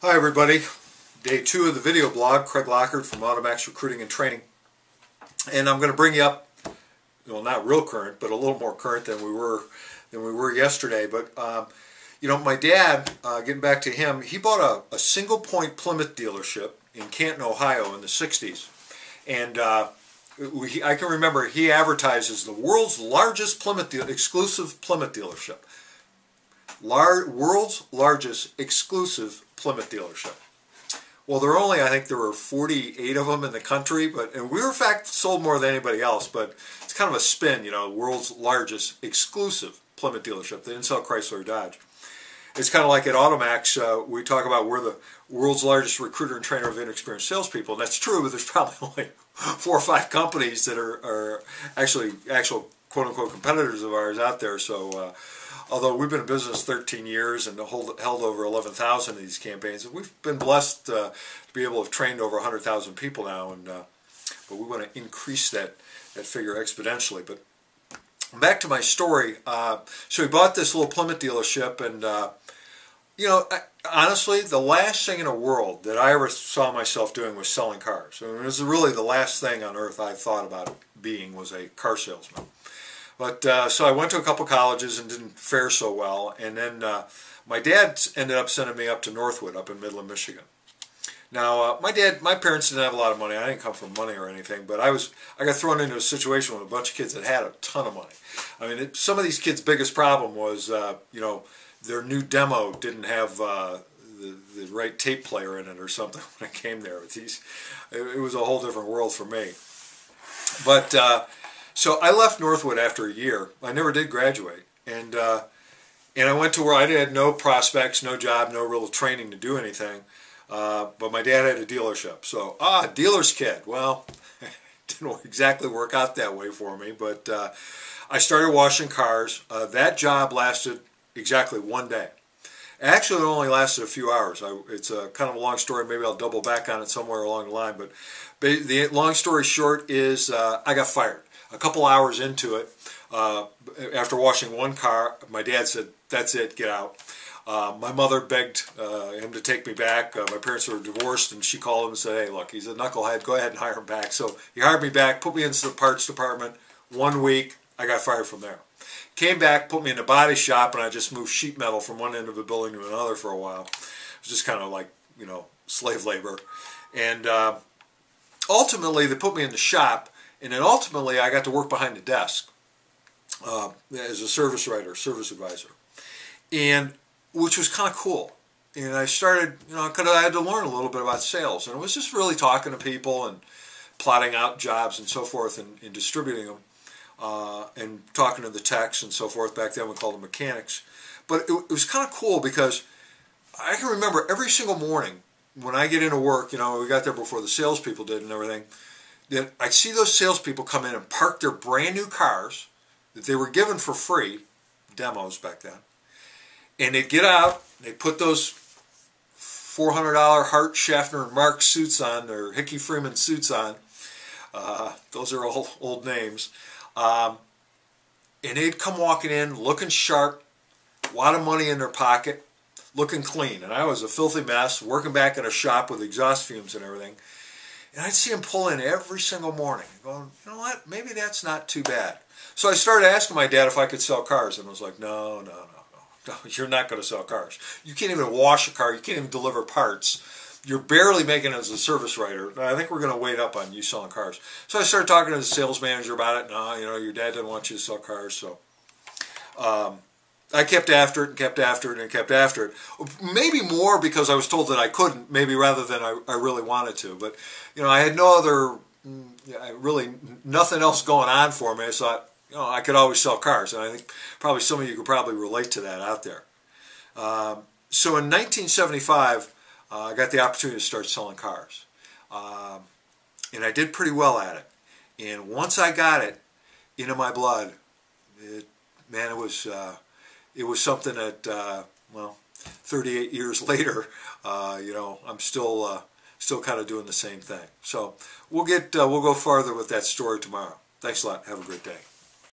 Hi everybody, day 2 of the video blog. Craig Lockard from Automotive Recruiting and Training, and I'm going to bring you up, well, not real current, but a little more current than we were yesterday. But my dad, getting back to him, he bought a single point Plymouth dealership in Canton, Ohio in the 60s, and I can remember he advertises the world's largest exclusive Plymouth dealership. World's largest exclusive Plymouth dealership. Well, I think there were 48 of them in the country, and we were in fact sold more than anybody else, but it's kind of a spin, world's largest exclusive Plymouth dealership. They didn't sell Chrysler or Dodge. It's kind of like at Automax, we talk about we're the world's largest recruiter and trainer of inexperienced salespeople, and that's true, but there's probably only 4 or 5 companies that are actual quote-unquote competitors of ours out there. So although we've been in business 13 years and held over 11,000 of these campaigns, and we've been blessed to be able to have trained over 100,000 people now, but we want to increase that figure exponentially. But back to my story. So we bought this little Plymouth dealership, and honestly, the last thing in the world that I ever saw myself doing was selling cars. I mean, it was really the last thing on earth I thought about being was a car salesman. But so I went to a couple colleges and didn't fare so well, and then my dad ended up sending me up to Northwood, up in Midland, Michigan. Now, my parents didn't have a lot of money. I didn't come from money or anything, but I got thrown into a situation with a bunch of kids that had a ton of money. I mean, some of these kids' biggest problem was, their new demo didn't have the right tape player in it or something when I came there. It was a whole different world for me. But so I left Northwood after a year. I never did graduate, and I went to where I had no prospects, no job, no real training to do anything. But my dad had a dealership, so dealer's kid. Well, it didn't exactly work out that way for me. But I started washing cars. That job lasted exactly 1 day. Actually, it only lasted a few hours. It's a kind of a long story. Maybe I'll double back on it somewhere along the line. But the long story short is I got fired. A couple hours into it, after washing one car, my dad said, "That's it, get out." My mother begged him to take me back. My parents were divorced, and she called him and said, "Hey, look, he's a knucklehead. Go ahead and hire him back." So he hired me back, put me into the parts department. 1 week, I got fired from there. Came back, put me in the body shop, and I just moved sheet metal from one end of the building to another for a while. It was just kind of like, slave labor. And ultimately, they put me in the shop. And then ultimately, I got to work behind the desk as a service writer, service advisor, and which was kind of cool. And I started, because I had to learn a little bit about sales, and it was just really talking to people and plotting out jobs and so forth, and distributing them, and talking to the techs and so forth. Back then, we called them mechanics. But it was kind of cool because I can remember every single morning when I get into work. We got there before the salespeople did and everything. That I'd see those salespeople come in and park their brand new cars that they were given for free, demos back then, and they'd get out, they'd put those $400 Hart, Schaffner, and Mark suits on, their Hickey Freeman suits on. Those are all old names. And they'd come walking in, looking sharp, a lot of money in their pocket, looking clean. And I was a filthy mess, working back in a shop with exhaust fumes and everything. And I'd see him pull in every single morning, going, you know what, maybe that's not too bad. So I started asking my dad if I could sell cars, and I was like, no, you're not going to sell cars. You can't even wash a car. You can't even deliver parts. You're barely making it as a service writer. I think we're going to wait up on you selling cars. So I started talking to the sales manager about it. No, your dad didn't want you to sell cars, so I kept after it and kept after it and kept after it. Maybe more because I was told that I couldn't, maybe rather than I really wanted to. But, I had really nothing else going on for me. I thought, I could always sell cars. And I think probably some of you could probably relate to that out there. So in 1975, I got the opportunity to start selling cars. And I did pretty well at it. And once I got it into my blood, it was something that, 38 years later, I'm still kind of doing the same thing. So we'll go farther with that story tomorrow. Thanks a lot. Have a great day.